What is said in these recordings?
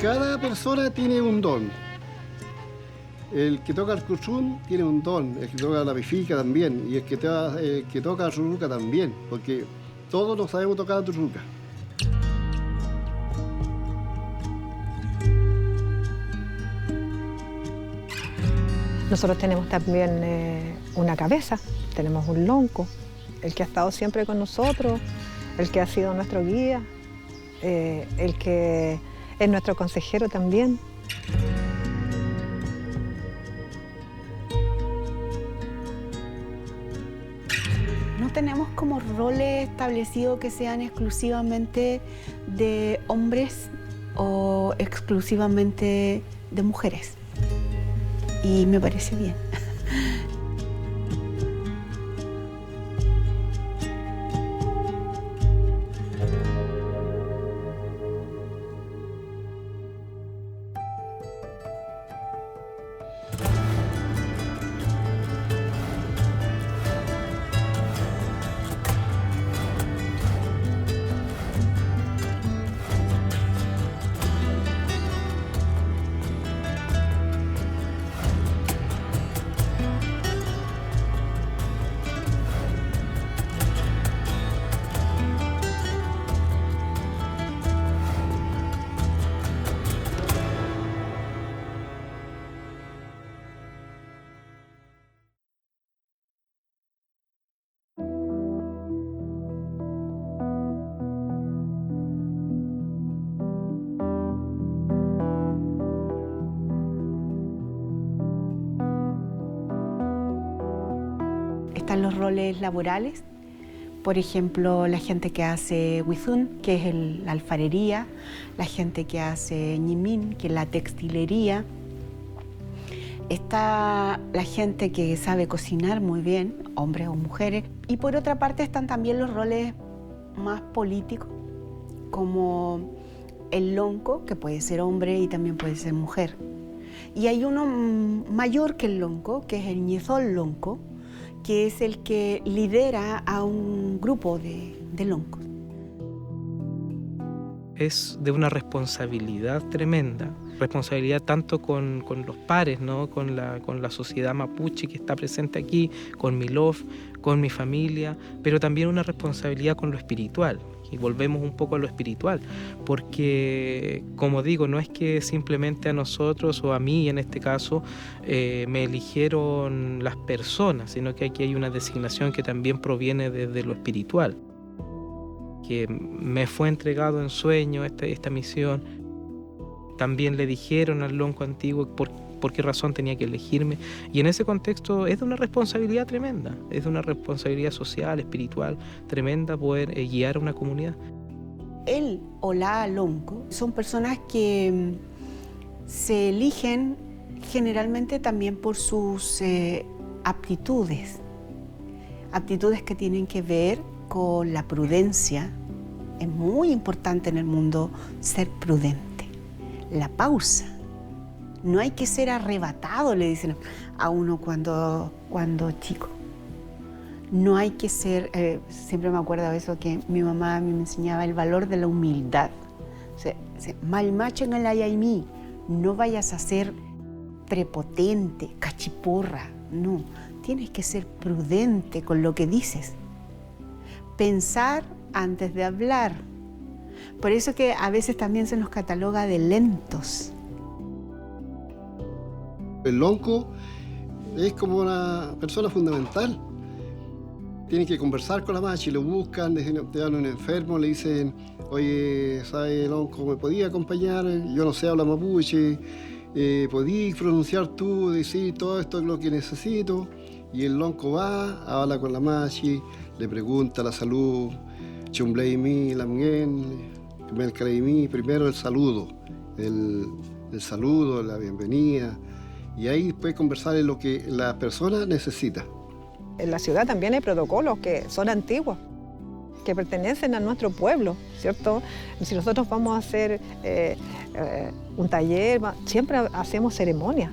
Cada persona tiene un don. El que toca el cuchún tiene un don, el que toca la pifica también, y el que toca la turruca también, porque todos nos sabemos tocar la turruca. Nosotros tenemos también una cabeza, tenemos un lonco, el que ha estado siempre con nosotros, el que ha sido nuestro guía, el que es nuestro consejero también. No tenemos como roles establecidos que sean exclusivamente de hombres o exclusivamente de mujeres. Y me parece bien. Están los roles laborales, por ejemplo, la gente que hace huizún, que es la alfarería, la gente que hace ñimín, que es la textilería. Está la gente que sabe cocinar muy bien, hombres o mujeres. Y por otra parte están también los roles más políticos, como el lonco, que puede ser hombre y también puede ser mujer. Y hay uno mayor que el lonco, que es el ñezol lonco, que es el que lidera a un grupo de loncos. Es de una responsabilidad tremenda, responsabilidad tanto con los pares, ¿no? con la sociedad mapuche que está presente aquí, con mi LOF, con mi familia, pero también una responsabilidad con lo espiritual. Y volvemos un poco a lo espiritual, porque, como digo, no es que simplemente a nosotros o a mí en este caso me eligieron las personas, sino que aquí hay una designación que también proviene desde lo espiritual, que me fue entregado en sueño esta misión. También le dijeron al lonco antiguo por qué razón tenía que elegirme, y en ese contexto es de una responsabilidad tremenda, es de una responsabilidad social, espiritual tremenda poder guiar a una comunidad. Él o la lonco son personas que se eligen generalmente también por sus aptitudes que tienen que ver con la prudencia. Es muy importante en el mundo ser prudente, la pausa. No hay que ser arrebatado, le dicen a uno cuando chico. No hay que ser, siempre me acuerdo de eso que mi mamá me enseñaba, el valor de la humildad. O sea, mal macho en el ayaimí, no vayas a ser prepotente, cachiporra, no. Tienes que ser prudente con lo que dices. Pensar antes de hablar. Por eso que a veces también se nos cataloga de lentos. El lonco es como una persona fundamental. Tienen que conversar con la machi, lo buscan, te dan un enfermo, le dicen, oye, ¿sabes, lonco, me podía acompañar? Yo no sé hablar mapuche, ¿podías pronunciar tú, decir todo esto es lo que necesito? Y el lonco va, habla con la machi, le pregunta la salud, chumblei lamgen, primero el saludo, el saludo, la bienvenida. Y ahí puede conversar en lo que la persona necesita. En la ciudad también hay protocolos que son antiguos, que pertenecen a nuestro pueblo, ¿cierto? Si nosotros vamos a hacer un taller, siempre hacemos ceremonias.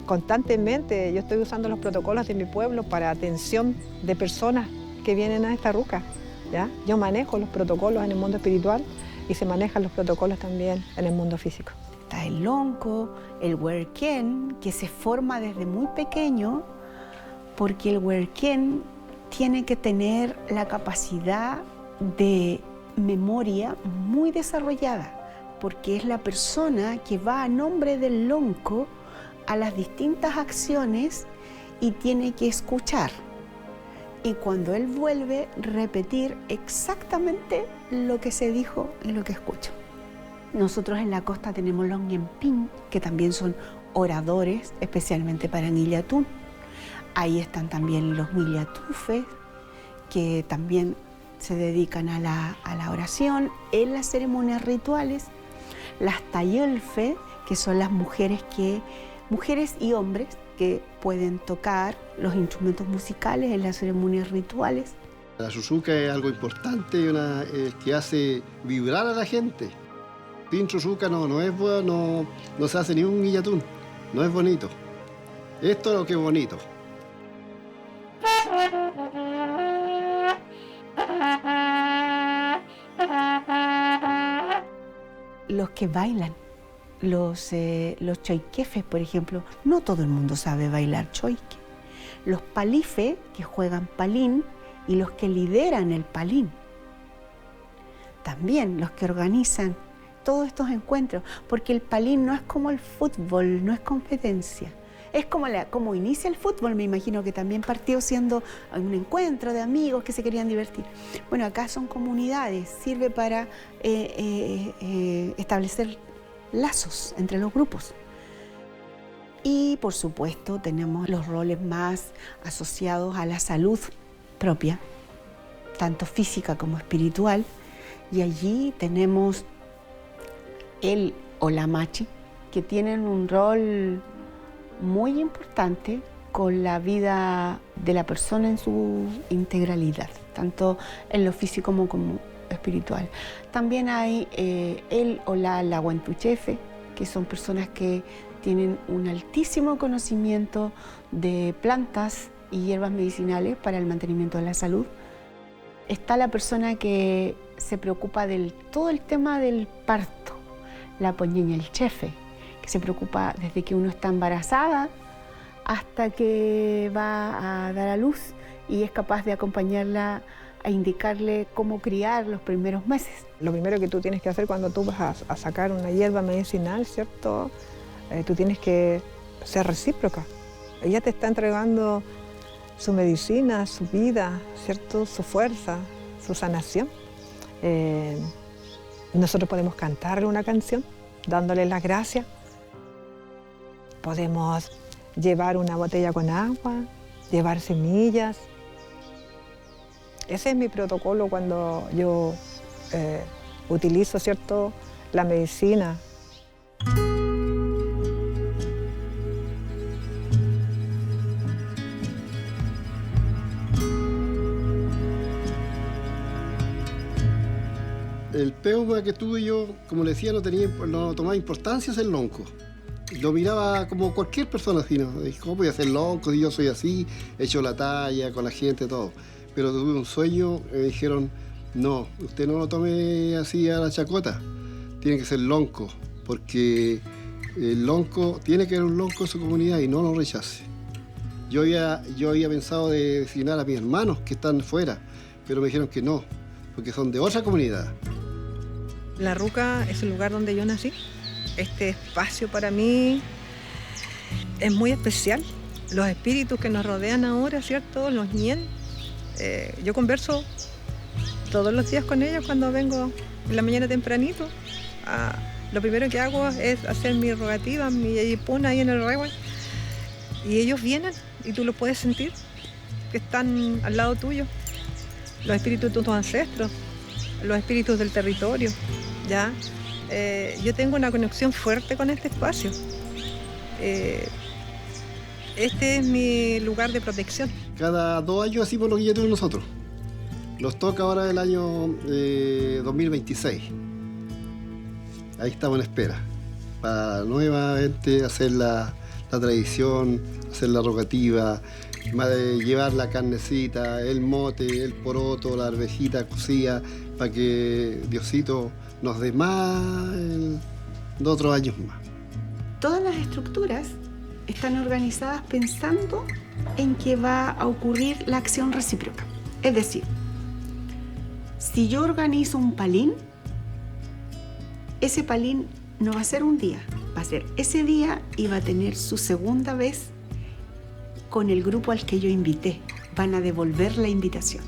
Constantemente yo estoy usando los protocolos de mi pueblo para atención de personas que vienen a esta ruca, ¿ya? Yo manejo los protocolos en el mundo espiritual y se manejan los protocolos también en el mundo físico. Está el lonco, el huerquén, que se forma desde muy pequeño, porque el huerquén tiene que tener la capacidad de memoria muy desarrollada, porque es la persona que va a nombre del lonco a las distintas acciones y tiene que escuchar. Y cuando él vuelve, repetir exactamente lo que se dijo y lo que escuchó. Nosotros en la costa tenemos los ñempín, que también son oradores, especialmente para Ñillatún. Ahí están también los Millatufes, que también se dedican a la oración en las ceremonias rituales. Las Tayolfe, que son las mujeres y hombres que pueden tocar los instrumentos musicales en las ceremonias rituales. La suzuka es algo importante, que hace vibrar a la gente. Sin suzuka no es bueno, no se hace ni un Ñillatún, no es bonito. Esto es lo que es bonito. Los que bailan, los choiquefes, por ejemplo, no todo el mundo sabe bailar choique. Los palifes, que juegan palín, y los que lideran el palín. También los que organizan todos estos encuentros, porque el palín no es como el fútbol, no es competencia. Es como inicia el fútbol, me imagino que también partió siendo un encuentro de amigos que se querían divertir. Bueno, acá son comunidades, sirve para establecer lazos entre los grupos. Y por supuesto tenemos los roles más asociados a la salud propia, tanto física como espiritual, y allí tenemos el Olamachi, que tienen un rol muy importante con la vida de la persona en su integralidad, tanto en lo físico como espiritual. También hay el o la Lahuantuchefe, que son personas que tienen un altísimo conocimiento de plantas y hierbas medicinales para el mantenimiento de la salud. Está la persona que se preocupa del todo el tema del parto, la Poñeñelchefe, que se preocupa desde que uno está embarazada hasta que va a dar a luz y es capaz de acompañarla a indicarle cómo criar los primeros meses. Lo primero que tú tienes que hacer cuando tú vas a sacar una hierba medicinal, ¿cierto? Tú tienes que ser recíproca. Ella te está entregando su medicina, su vida, ¿cierto? Su fuerza, su sanación. Nosotros podemos cantarle una canción, dándole las gracias. Podemos llevar una botella con agua, llevar semillas. Ese es mi protocolo cuando yo utilizo, ¿cierto?, la medicina. El peuma que tuve yo, como le decía, no tomaba importancia ser lonco. Lo miraba como cualquier persona así, ¿no? ¿Cómo voy a ser lonco? Yo soy así, he hecho la talla con la gente, todo. Pero tuve un sueño, me dijeron, no, usted no lo tome así a la chacota, tiene que ser lonco, porque el lonco, tiene que haber un lonco en su comunidad y no lo rechace. Yo había pensado de designar a mis hermanos que están fuera, pero me dijeron que no, porque son de otra comunidad. La Ruca es el lugar donde yo nací. Este espacio para mí es muy especial. Los espíritus que nos rodean ahora, ¿cierto? Los ñel. Yo converso todos los días con ellos cuando vengo en la mañana tempranito. Lo primero que hago es hacer mi rogativa, mi yayipuna ahí en el reguay. Y ellos vienen y tú los puedes sentir, que están al lado tuyo. Los espíritus de tus ancestros, los espíritus del territorio, ¿ya? Yo tengo una conexión fuerte con este espacio. Este es mi lugar de protección. Cada 2 años hacemos los guilletos nosotros. Los toca ahora el año 2026. Ahí estamos en espera, para nuevamente hacer la tradición, hacer la rogativa, llevar la carnecita, el mote, el poroto, la arvejita cocida, para que Diosito nos dé más de otros años más. Todas las estructuras están organizadas pensando en que va a ocurrir la acción recíproca. Es decir, si yo organizo un palín, ese palín no va a ser un día, va a ser ese día y va a tener su segunda vez con el grupo al que yo invité. Van a devolver la invitación.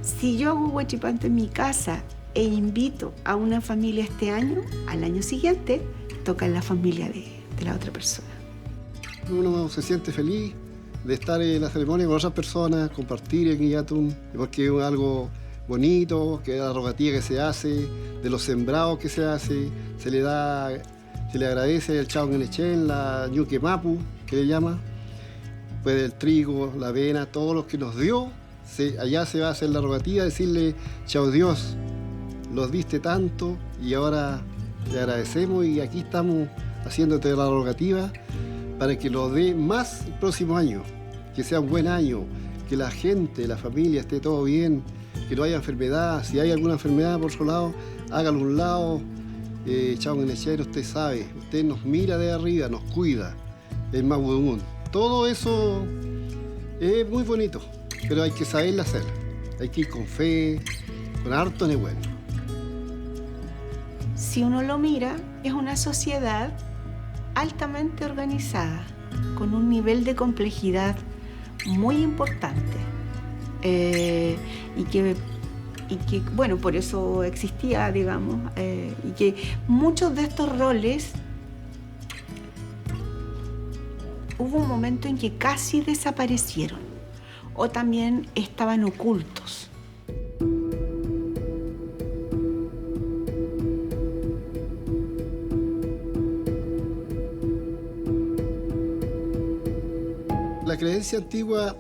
Si yo hago huachipanto en mi casa e invito a una familia este año, al año siguiente toca en la familia de la otra persona. Uno se siente feliz de estar en la ceremonia con otras personas, compartir el Guillatún, porque es algo bonito, que es la rogativa que se hace, de los sembrados que se hace, se le agradece al Chao Ngenechen, la ñuque mapu, que le llama, pues el trigo, la avena, todo lo que nos dio, allá se va a hacer la rogativa, decirle, Chao Dios, los diste tanto y ahora te agradecemos y aquí estamos haciéndote la rogativa para que lo dé más el próximo año, que sea un buen año, que la gente, la familia esté todo bien, que no haya enfermedad. Si hay alguna enfermedad por su lado, hágalo a un lado. Chao Ngenechen, usted sabe, usted nos mira de arriba, nos cuida, el Mapudungun. Todo eso es muy bonito, pero hay que saberlo hacer. Hay que ir con fe, con harto bueno. Si uno lo mira, es una sociedad altamente organizada, con un nivel de complejidad muy importante. Y que, bueno, por eso existía, digamos, y que muchos de estos roles hubo un momento en que casi desaparecieron o también estaban ocultos. La creencia antigua,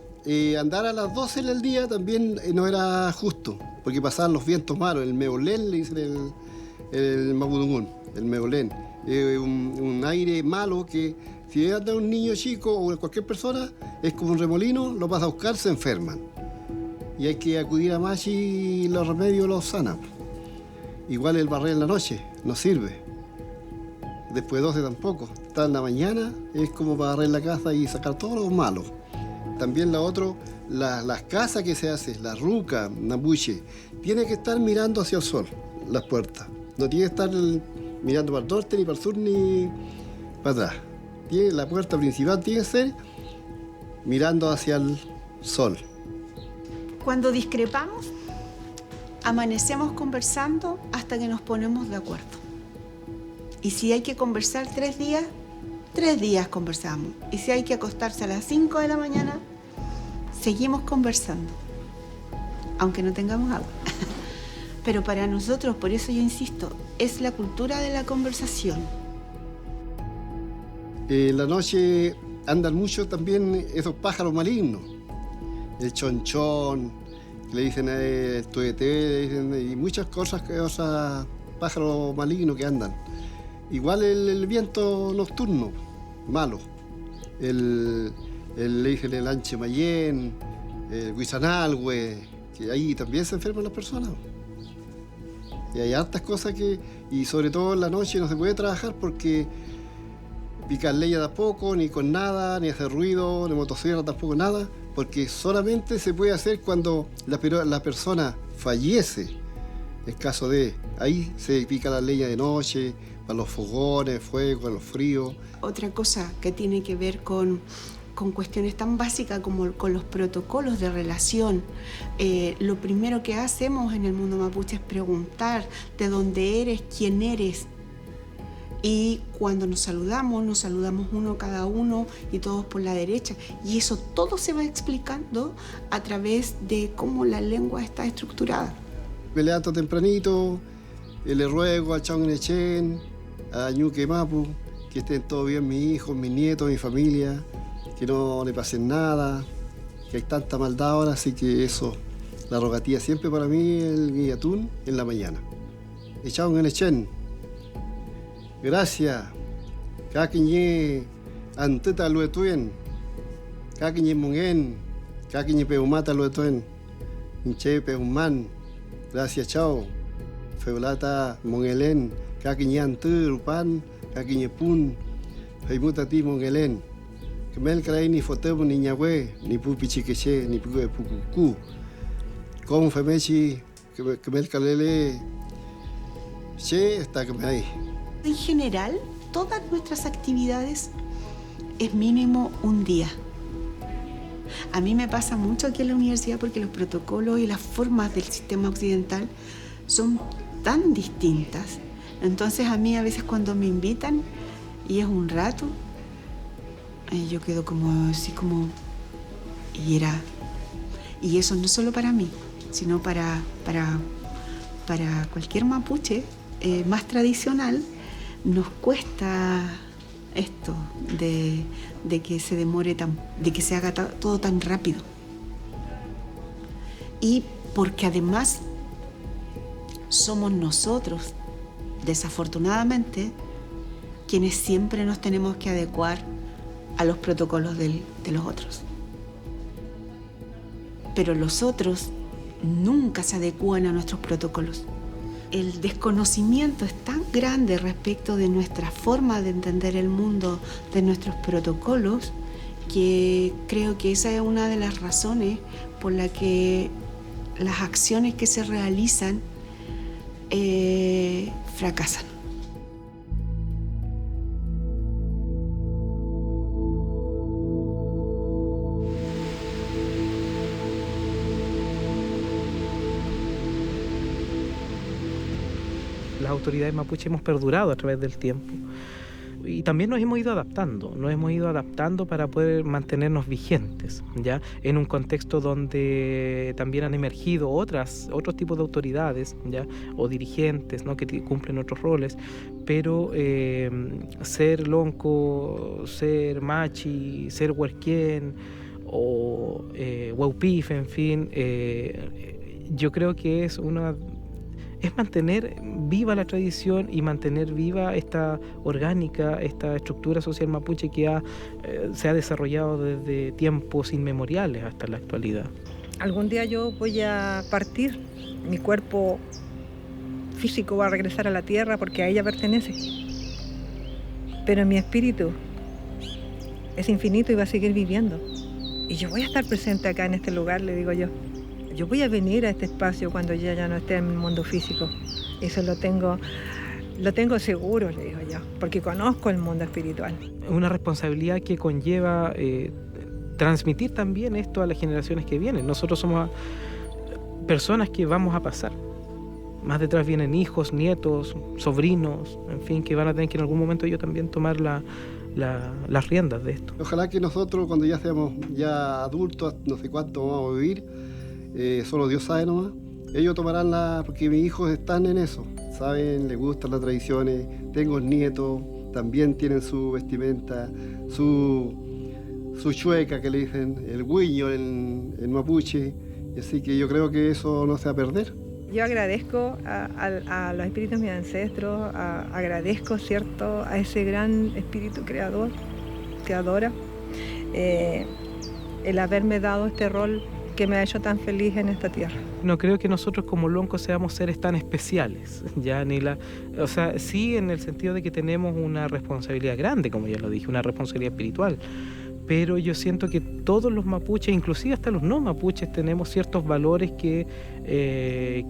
andar a las 12 del día también no era justo, porque pasaban los vientos malos, el meolén, le dicen el Mapudungun, el meolén. Un aire malo que si anda un niño chico o cualquier persona, es como un remolino, lo vas a buscar, se enferman. Y hay que acudir a Machi y los remedios los sanan. Igual el barrer en la noche, no sirve. Después de 12 tampoco. Está en la mañana, es como para barrer la casa y sacar todo lo malo. También las casas que se hacen, la ruca, Napuche, tiene que estar mirando hacia el sol, las puertas. No tiene que estar mirando para el norte, ni para el sur, ni para atrás. La puerta principal tiene que ser mirando hacia el sol. Cuando discrepamos, amanecemos conversando hasta que nos ponemos de acuerdo. Y si hay que conversar 3 días, 3 días conversamos. Y si hay que acostarse a las 5 de la mañana, seguimos conversando, aunque no tengamos agua. Pero para nosotros, por eso yo insisto, es la cultura de la conversación. En la noche andan mucho también esos pájaros malignos. El chonchón, que le dicen el tuete, y muchas cosas, pájaros malignos que andan. Igual el viento nocturno, malo. Le dicen el anche mayén, el huizanalhue, que ahí también se enferman las personas. Y hay hartas cosas y sobre todo en la noche no se puede trabajar porque picar leña tampoco, ni con nada, ni hacer ruido, ni motosierra tampoco, nada, porque solamente se puede hacer cuando la persona fallece. En caso de, ahí se pica la leña de noche, para los fogones, fuego, los fríos. Otra cosa que tiene que ver con cuestiones tan básicas como con los protocolos de relación. Lo primero que hacemos en el mundo mapuche es preguntar de dónde eres, quién eres. Y cuando nos saludamos uno cada uno y todos por la derecha. Y eso todo se va explicando a través de cómo la lengua está estructurada. Me levanto tempranito, le ruego al Chao Ngenechen, a Ñuque Mapu, que estén todos bien mis hijos, mis nietos, mi familia, que no le pasen nada, que hay tanta maldad ahora, así que eso, la rogativa siempre para mí, el Guillatún en la mañana. Y Chao Ngenechen, gracias, kakiñe anteta luetuen, kakiñe mungen, kakiñe peumata luetuen, inche peuman, gracias, chao. feulata mongelen, kakinyan rupan, kakinyepun, haimutati mongelen. Kemel krai ni foto ni nyawe, ni pu pichikeche, ni pu pukuku. Como femechi, kemel kalele, che está kemai. En general, todas nuestras actividades es mínimo un día. A mí me pasa mucho aquí en la universidad porque los protocolos y las formas del sistema occidental son tan distintas. Entonces a mí a veces cuando me invitan y es un rato, yo quedo como así como... Y eso no solo para mí, sino para cualquier mapuche más tradicional, nos cuesta esto de que se demore de que se haga todo tan rápido. Y porque además somos nosotros, desafortunadamente, quienes siempre nos tenemos que adecuar a los protocolos de los otros. Pero los otros nunca se adecúan a nuestros protocolos. El desconocimiento es tan grande respecto de nuestra forma de entender el mundo, de nuestros protocolos, que creo que esa es una de las razones por la que las acciones que se realizan fracasan. Las autoridades mapuche hemos perdurado a través del tiempo y también nos hemos ido adaptando para poder mantenernos vigentes, ¿ya? En un contexto donde también han emergido otros tipos de autoridades, ¿ya? O dirigentes, ¿no? Que cumplen otros roles, pero ser lonco, ser machi, ser huerquén o huaupif, en fin, yo creo que es mantener viva la tradición y mantener viva esta estructura social mapuche que se ha desarrollado desde tiempos inmemoriales hasta la actualidad. Algún día yo voy a partir, mi cuerpo físico va a regresar a la tierra porque a ella pertenece, pero mi espíritu es infinito y va a seguir viviendo. Y yo voy a estar presente acá en este lugar, le digo yo. Yo voy a venir a este espacio cuando ya no esté en el mundo físico. Eso lo tengo seguro, le digo yo, porque conozco el mundo espiritual. Una responsabilidad que conlleva transmitir también esto a las generaciones que vienen. Nosotros somos personas que vamos a pasar. Más detrás vienen hijos, nietos, sobrinos, en fin, que van a tener que en algún momento ellos también tomar las riendas de esto. Ojalá que nosotros, cuando ya seamos ya adultos, no sé cuánto vamos a vivir, solo Dios sabe nomás, ellos tomarán porque mis hijos están en eso, saben, les gustan las tradiciones, tengo nietos, también tienen su vestimenta, su chueca que le dicen, el huiño en mapuche, así que yo creo que eso no se va a perder. Yo agradezco a los espíritus de mis ancestros, agradezco, ¿cierto?, a ese gran espíritu creador, creadora, el haberme dado este rol que me ha hecho tan feliz en esta tierra. No creo que nosotros como loncos seamos seres tan especiales, ya o sea, sí en el sentido de que tenemos una responsabilidad grande, como ya lo dije, una responsabilidad espiritual, pero yo siento que todos los mapuches, inclusive hasta los no mapuches, tenemos ciertos valores que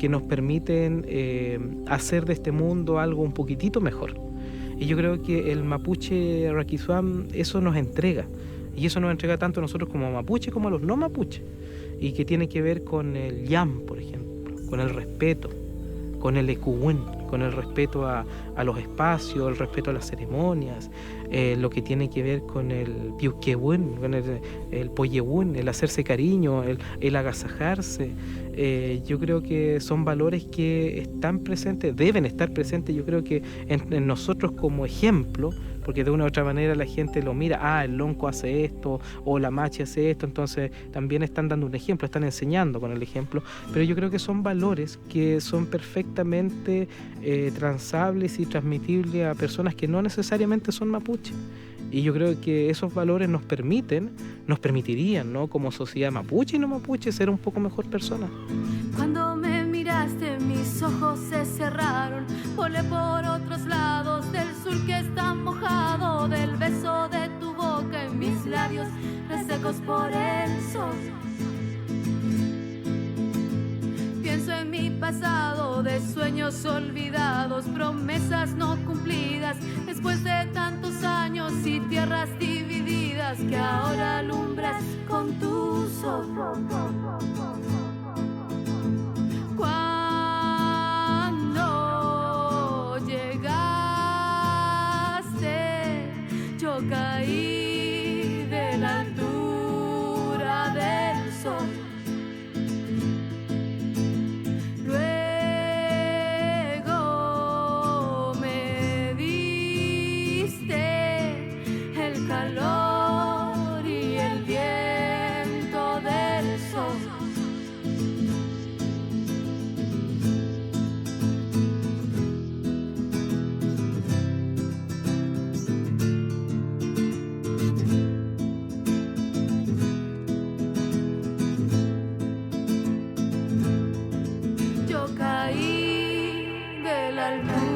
nos permiten hacer de este mundo algo un poquitito mejor. Y yo creo que el mapuche Raquizuam eso nos entrega, y eso nos entrega tanto a nosotros como mapuches como a los no mapuches, y que tiene que ver con el yam, por ejemplo, con el respeto, con el ecuwen, con el respeto a los espacios, el respeto a las ceremonias, lo que tiene que ver con el piuquewun, con el poyewun, el hacerse cariño, el agasajarse. Yo creo que son valores que están presentes, deben estar presentes, yo creo que en nosotros como ejemplo, porque de una u otra manera la gente lo mira, el lonco hace esto, o la machi hace esto, entonces también están dando un ejemplo, están enseñando con el ejemplo, pero yo creo que son valores que son perfectamente transables y transmitibles a personas que no necesariamente son mapuche. Y yo creo que esos valores nos permitirían, ¿no?, como sociedad mapuche y no mapuche, ser un poco mejor personas. Cuando me miraste, mis Mis ojos se cerraron, volé por otros lados del sur que está mojado, del beso de tu boca en mis labios resecos por el sol. Pienso en mi pasado, de sueños olvidados, promesas no cumplidas, después de tantos años y tierras divididas que ahora alumbras con tus ojos. Cuando llegaste, yo caí de la altura del sol. Luego me diste el calor y el viento del sol. Yo caí de la altura